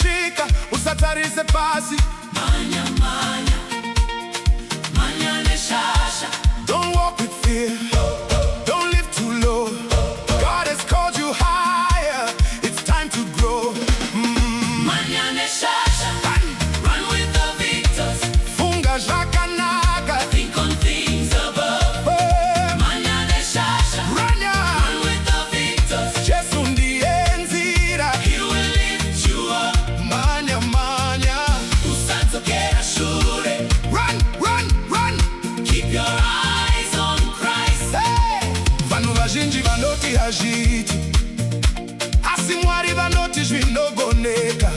yasvika, usatarise pasi. Mhanya, mhanya, mhanya neShasha. Don't walk with fear, don't live too low. God has called you higher, it's time to grow. Mhanya neShasha, run with the victors. Funga zvakanaka, Think on things above. Mhanya neShasha, run with the victors. Jesu ndiye nzira. He will lift you up. Mhanya, mhanya, Usadzokera shure. run, run, run. Keep your eyes on Christ. Hey! Vanhu vazhinji vanoti hazviti, asi Mwari vanoti zvinogoneka.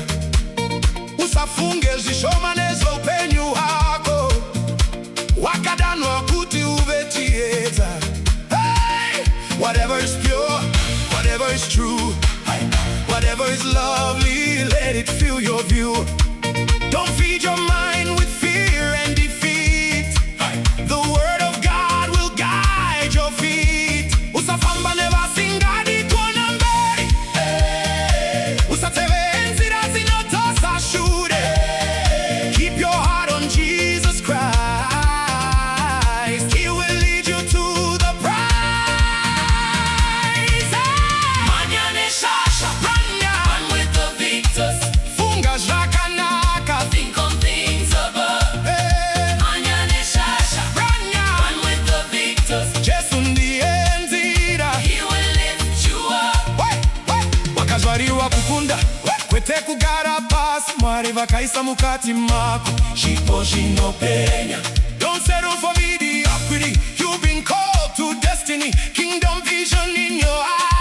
Usafunge zvishoma nezvoupenyu hwako, wakadanwa kuti uve chiedza. Hey! Whatever is pure, whatever is true, whatever is lovely, let it fill your view. Don't feed your mind with fear and defeat. The word of God will guide your feet. Usafamba nevasingadi kuona mberi. Usateve nzira zinotosa shure. Keep your heart on Jesus Christ. He will lead you to the prize. Mhanya neShasha, run with the victors. Funga zvakanaka. Think on things above. Mhanya neShasha, run with the victors. Jesu ndiye nzira. He will lift you up. Wakazvariwa kukunda, kwete kugara pasi. Mwari vakaisa mukati mako zvipo zvinopenya. Don't settle for mediocrity, you've been called to destiny. Kingdom vision in your eyes.